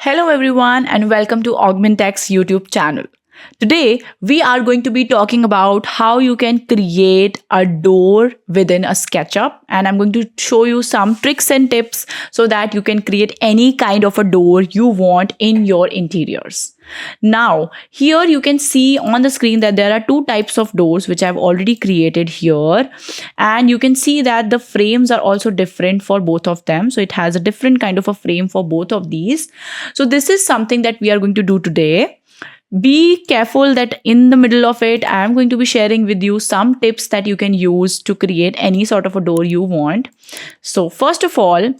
Hello, everyone, and welcome to Augmintech's YouTube channel. Today, we are going to be talking about how you can create a door within a SketchUp, and I'm going to show you some tricks and tips so that you can create any kind of a door you want in your interiors. Now, here you can see on the screen that there are two types of doors which I've already created here, and you can see that the frames are also different for both of them. So it has a different kind of a frame for both of these. So this is something that we are going to do today. Be careful that in the middle of it, I am going to be sharing with you some tips that you can use to create any sort of a door you want. So first of all,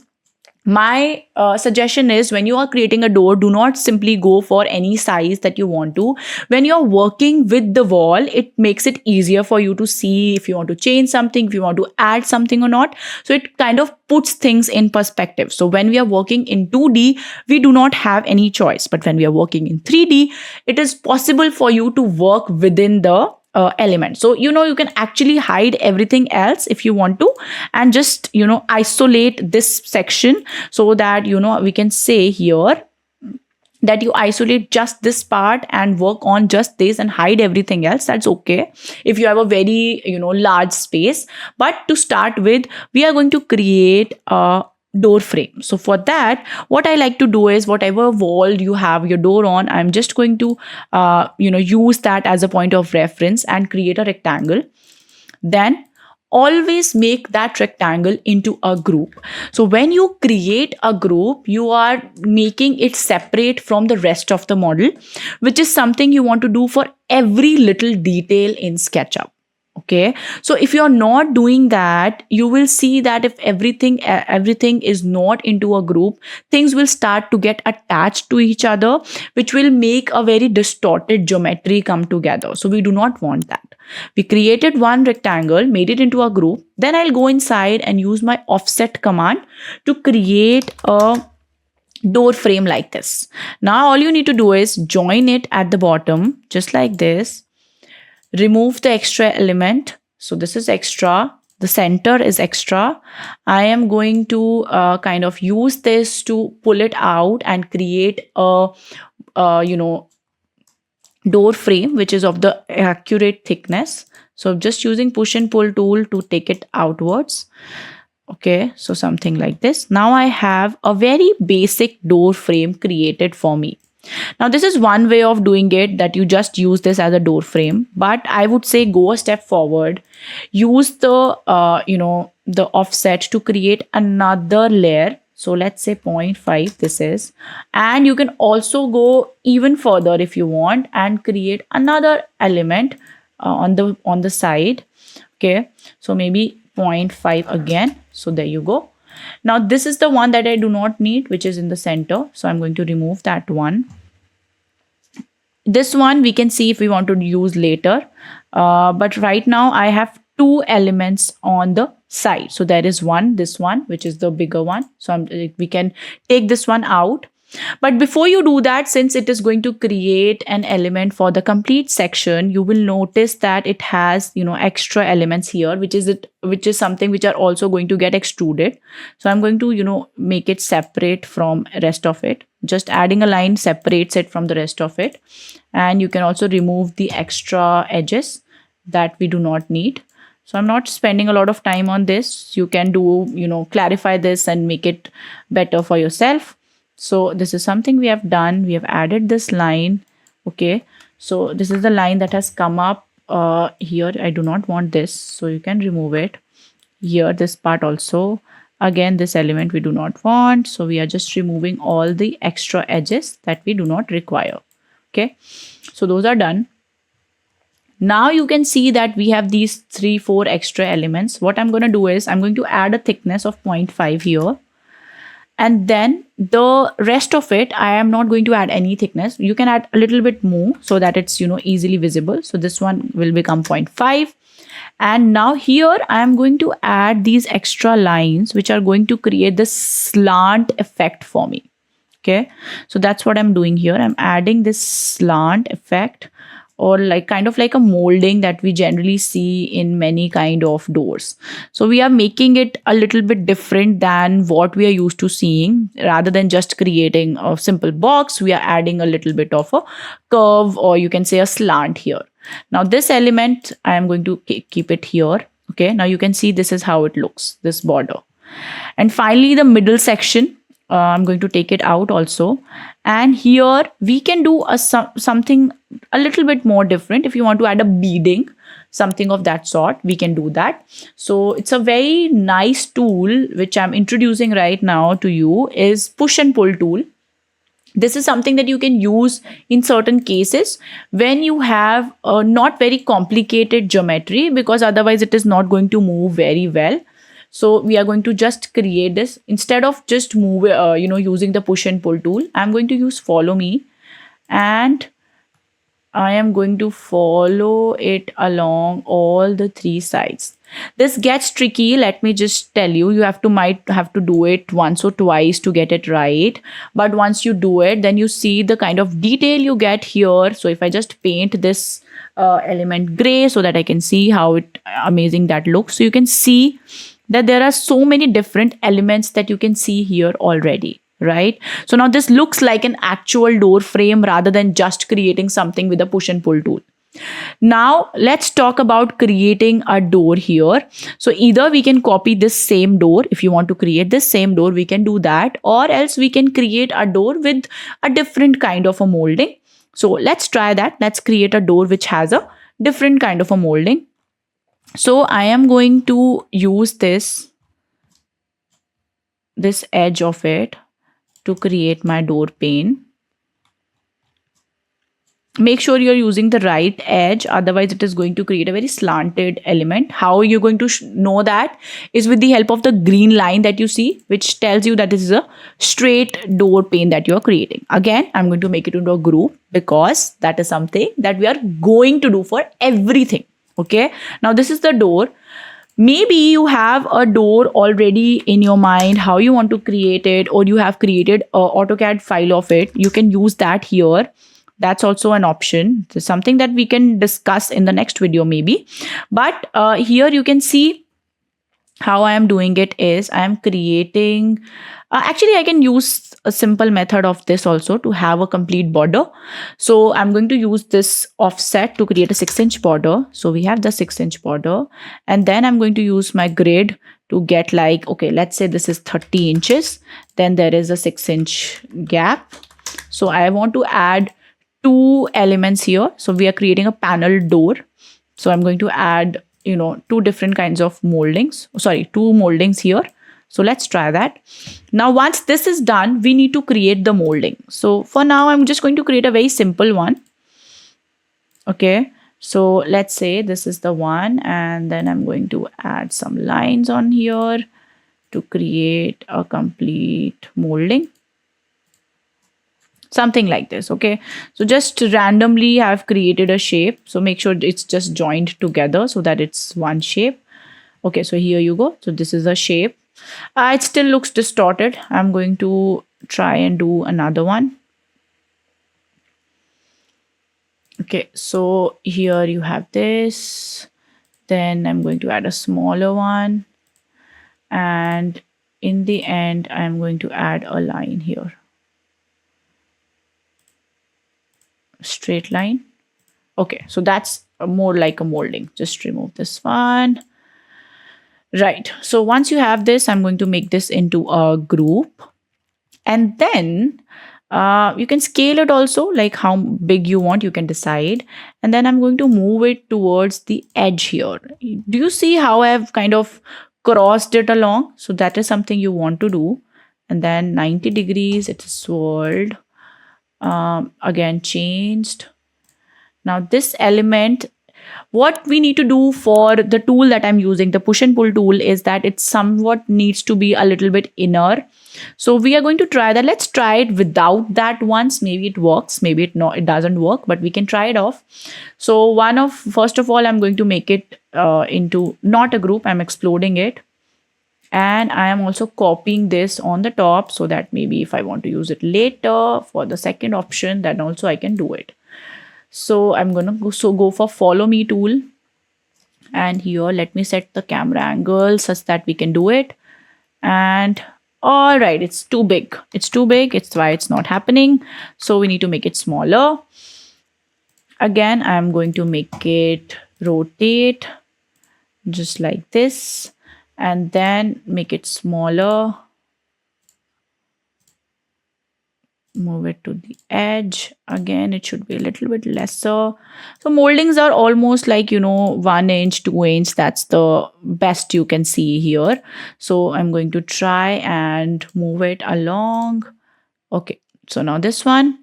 my suggestion is when you are creating a door, do not simply go for any size that you want to. When you're working with the wall, it makes it easier for you to see if you want to change something, if you want to add something or not. So it kind of puts things in perspective. So when we are working in 2D, we do not have any choice. But when we are working in 3D, it is possible for you to work within the element. So you can actually hide everything else if you want to, and just isolate this section, so that we can say here that you isolate just this part and work on just this and hide everything else. That's okay if you have a very large space. But to start with, we are going to create a door frame. So for that, what I like to do is, whatever wall you have your door on, I'm just going to use that as a point of reference and create a rectangle. Then always make that rectangle into a group. So when you create a group, you are making it separate from the rest of the model, which is something you want to do for every little detail in SketchUp. Okay, so if you're not doing that, you will see that if everything is not into a group, things will start to get attached to each other, which will make a very distorted geometry come together. So we do not want that. We created one rectangle, made it into a group. Then I'll go inside and use my offset command to create a door frame like this. Now all you need to do is join it at the bottom, just like this. Remove the extra element. So this is extra. The center is extra. I am going to kind of use this to pull it out and create a door frame which is of the accurate thickness. So just using push and pull tool to take it outwards. Okay, so something like this. Now I have a very basic door frame created for me. Now this is one way of doing it, that you just use this as a door frame, but I would say go a step forward. Use the the offset to create another layer. So let's say 0.5 this is, and you can also go even further if you want and create another element on the side. Okay, so maybe 0.5 again. So there you go. Now this is the one that I do not need, which is in the center. So I'm going to remove that one. This one we can see if we want to use later. But right now I have two elements on the side. So there is this one, which is the bigger one. So we can take this one out. But before you do that, since it is going to create an element for the complete section, you will notice that it has extra elements here, which is something which are also going to get extruded. So I'm going to make it separate from rest of it. Just adding a line separates it from the rest of it. And you can also remove the extra edges that we do not need. So I'm not spending a lot of time on this. You can do clarify this and make it better for yourself. So this is something we have done. We have added this line. Okay, so this is the line that has come up here. I do not want this, so you can remove it. Here, this part also. Again, this element we do not want. So we are just removing all the extra edges that we do not require. Okay, so those are done. Now you can see that we have these 3-4 extra elements. What I'm going to do is I'm going to add a thickness of 0.5 here. And then the rest of it, I am not going to add any thickness. You can add a little bit more so that it's easily visible. So this one will become 0.5. And now here I am going to add these extra lines which are going to create this slant effect for me. Okay, so that's what I'm doing here. I'm adding this slant effect or like kind of like a molding that we generally see in many kind of doors. So we are making it a little bit different than what we are used to seeing. Rather than just creating a simple box, we are adding a little bit of a curve, or you can say a slant here. Now this element, I am going to keep it here. Okay, now you can see this is how it looks, this border. And finally, the middle section, I'm going to take it out also. And here we can do something a little bit more different. If you want to add a beading, something of that sort, we can do that. So it's a very nice tool which I'm introducing right now to you, is push and pull tool. This is something that you can use in certain cases when you have a not very complicated geometry, because otherwise it is not going to move very well. So we are going to just create this. Instead of just using the push and pull tool, I'm going to use follow me, and I am going to follow it along all the three sides. This gets tricky. Let me just tell you, might have to do it once or twice to get it right. But once you do it, then you see the kind of detail you get here. So if I just paint this element gray so that I can see how amazing that looks. So you can see that there are so many different elements that you can see here already, right? So now this looks like an actual door frame rather than just creating something with a push and pull tool. Now let's talk about creating a door here. So either we can copy this same door. If you want to create this same door, we can do that, or else we can create a door with a different kind of a molding. So let's try that. Let's create a door which has a different kind of a molding. So I am going to use this edge of it to create my door pane. Make sure you're using the right edge, otherwise it is going to create a very slanted element. How you're going to know that is with the help of the green line that you see, which tells you that this is a straight door pane that you are creating. Again, I'm going to make it into a group because that is something that we are going to do for everything. Okay, now this is the door. Maybe you have a door already in your mind, how you want to create it, or you have created an AutoCAD file of it. You can use that here. That's also an option. It's something that we can discuss in the next video maybe. But here you can see how I am doing it is I am creating, actually I can use a simple method of this also to have a complete border. So I'm going to use this offset to create a 6-inch border. So we have the 6-inch border, and then I'm going to use my grid to get like, okay, let's say this is 30 inches. Then there is a 6-inch gap. So I want to add 2 elements here. So we are creating a panel door. So I'm going to add, 2 different kinds of moldings. Sorry, 2 moldings here. So let's try that. Now, once this is done, we need to create the molding. So for now, I'm just going to create a very simple one. Okay. So let's say this is the one, and then I'm going to add some lines on here to create a complete molding. Something like this. Okay. So just randomly I've created a shape. So make sure it's just joined together so that it's one shape. Okay. So here you go. So this is a shape. It still looks distorted. I'm going to try and do another one. Okay. So here you have this. Then I'm going to add a smaller one. And in the end, I'm going to add a line here. Straight line. Okay, so that's more like a molding. Just remove this one. Right. So once you have this, I'm going to make this into a group, and then you can scale it also, like how big you want, you can decide. And then I'm going to move it towards the edge here. Do you see how I've kind of crossed it along? So that is something you want to do. And then 90 degrees, it is swirled. Again changed. Now this element, what we need to do for the tool that I'm using, the push and pull tool, is that it somewhat needs to be a little bit inner. So we are going to try that. Let's try it without that once. Maybe it works, maybe it doesn't work, but we can try it off. So first of all, I'm going to make it into not a group. I'm exploding it. And I am also copying this on the top so that maybe if I want to use it later for the second option, then also I can do it. So I'm gonna go for follow me tool, and here let me set the camera angle such that we can do it. And all right, it's too big. It's too big. It's why it's not happening. So we need to make it smaller. Again, I'm going to make it rotate just like this, and then make it smaller. Move it to the edge. Again, it should be a little bit lesser. So moldings are almost like, 1 inch, 2 inch. That's the best you can see here. So I'm going to try and move it along. Okay, so now this one.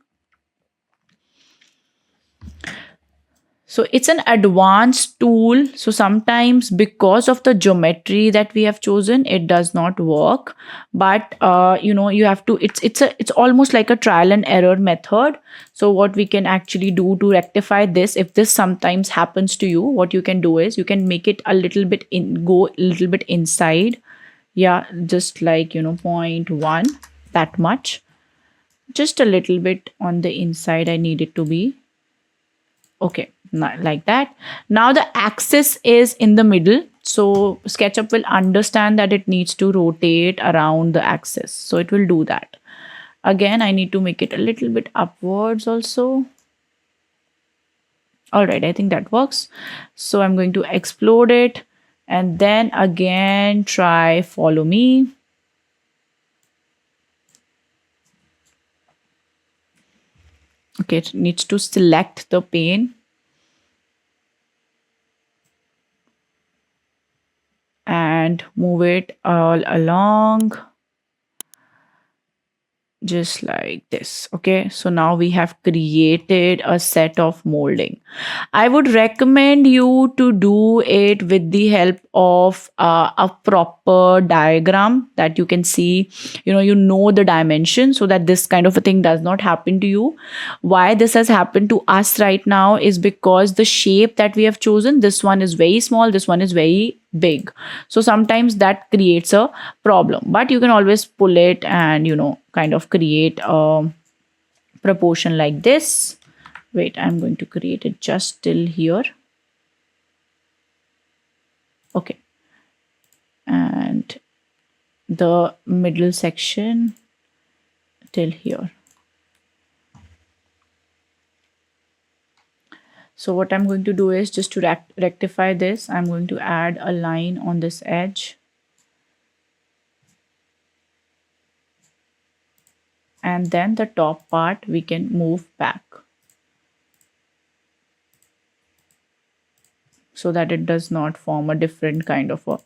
So it's an advanced tool. So sometimes because of the geometry that we have chosen, it does not work. But you have to. It's almost like a trial and error method. So what we can actually do to rectify this, if this sometimes happens to you, what you can do is you can make it a little bit go a little bit inside. Yeah, just like 0.1, that much. Just a little bit on the inside. I need it to be. Okay, like that. Now the axis is in the middle. So SketchUp will understand that it needs to rotate around the axis. So it will do that. Again, I need to make it a little bit upwards also. All right, I think that works. So I'm going to explode it and then again try follow me. Okay, it needs to select the pane. And move it all along. Just like this. Okay, so now we have created a set of molding. I would recommend you to do it with the help of a proper diagram that you can see. You know the dimension, so that this kind of a thing does not happen to you. Why this has happened to us right now is because the shape that we have chosen, this one is very small, this one is very big. So sometimes that creates a problem, but you can always pull it and kind of create a proportion like this. Wait, I'm going to create it just till here. Okay, and the middle section till here. So what I'm going to do is, just to rectify this, I'm going to add a line on this edge. And then the top part we can move back so that it does not form a different kind of a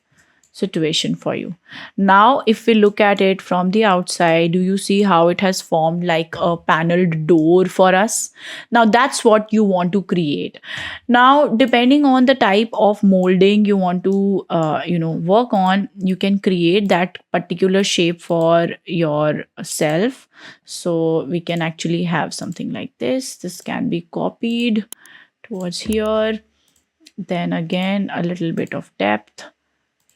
situation for you. Now, if we look at it from the outside, do you see how it has formed like a paneled door for us? Now, that's what you want to create. Now, depending on the type of molding you want to, work on, you can create that particular shape for yourself. So we can actually have something like this. This can be copied towards here. Then again, a little bit of depth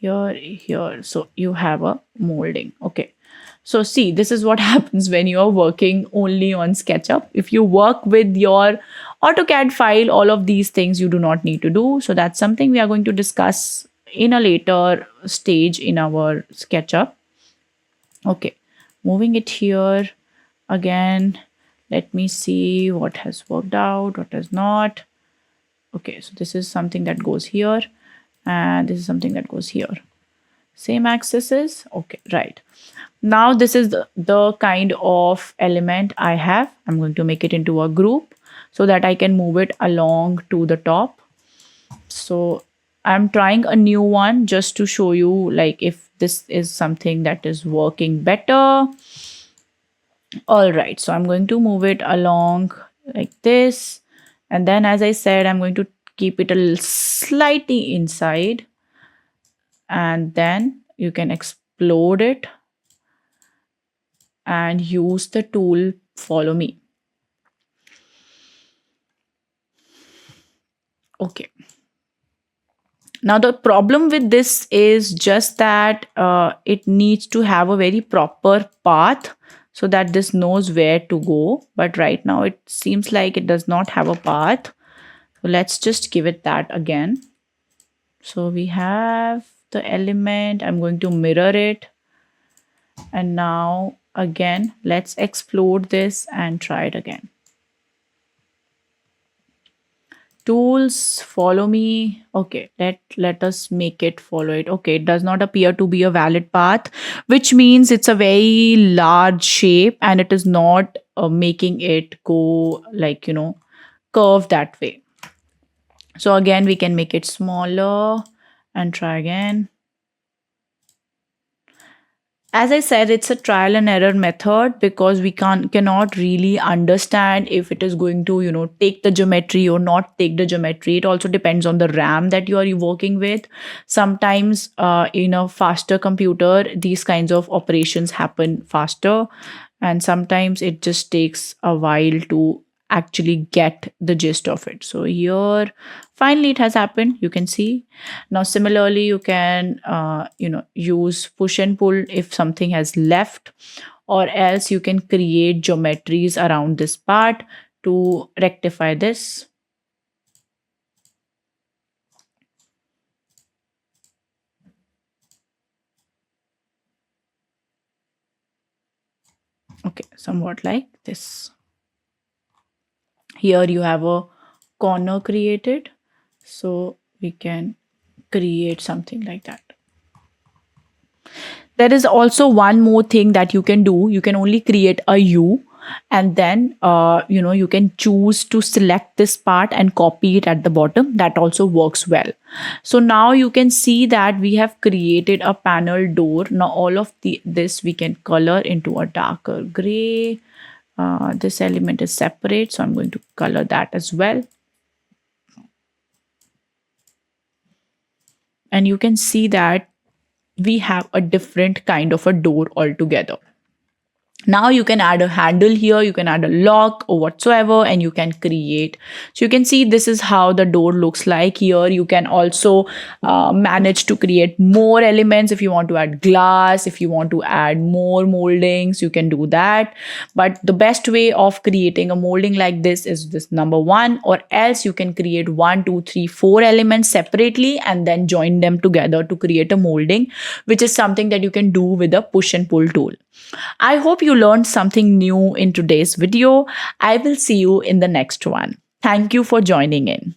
here. So you have a molding. Okay, so see, this is what happens when you are working only on SketchUp. If you work with your AutoCAD file, all of these things you do not need to do. So that's something we are going to discuss in a later stage in our SketchUp. Okay, moving it here again. Let me see what has worked out, what has not. Okay, so this is something that goes here, and this is something that goes here. Same axis is okay, right? Now this is the kind of element I have. I'm going to make it into a group so that I can move it along to the top. So I'm trying a new one just to show you like if this is something that is working better. All right, so I'm going to move it along like this. And then, as I said, I'm going to keep it a little slightly inside. And then you can explode it and use the tool follow me. Okay. Now the problem with this is just that it needs to have a very proper path so that this knows where to go. But right now it seems like it does not have a path. So let's just give it that again. So we have the element. I'm going to mirror it. And now again, let's explode this and try it again. Tools, follow me. Okay, let us make it follow it. Okay, it does not appear to be a valid path, which means it's a very large shape and it is not making it go like, curve that way. So again, we can make it smaller and try again. As I said, it's a trial and error method because we cannot really understand if it is going to, take the geometry or not take the geometry. It also depends on the RAM that you are working with. Sometimes in a faster computer, these kinds of operations happen faster, and sometimes it just takes a while to actually get the gist of it. So here, finally, it has happened. You can see. Now, similarly, you can, use push and pull if something has left, or else you can create geometries around this part to rectify this. Okay, somewhat like this. Here you have a corner created, so we can create something like that. There is also one more thing that you can do. You can only create a U, and then you can choose to select this part and copy it at the bottom. That also works well. So now you can see that we have created a panel door. Now all of this we can color into a darker gray. This element is separate, so I'm going to color that as well. And you can see that we have a different kind of a door altogether. Now you can add a handle here, you can add a lock or whatsoever, and you can create. So you can see this is how the door looks like. Here you can also manage to create more elements. If you want to add glass, if you want to add more moldings, you can do that. But the best way of creating a molding like this is this number one, or else you can create 1, 2, 3, 4 elements separately and then join them together to create a molding, which is something that you can do with a push and pull tool. I hope you learned something new in today's video. I will see you in the next one. Thank you for joining in.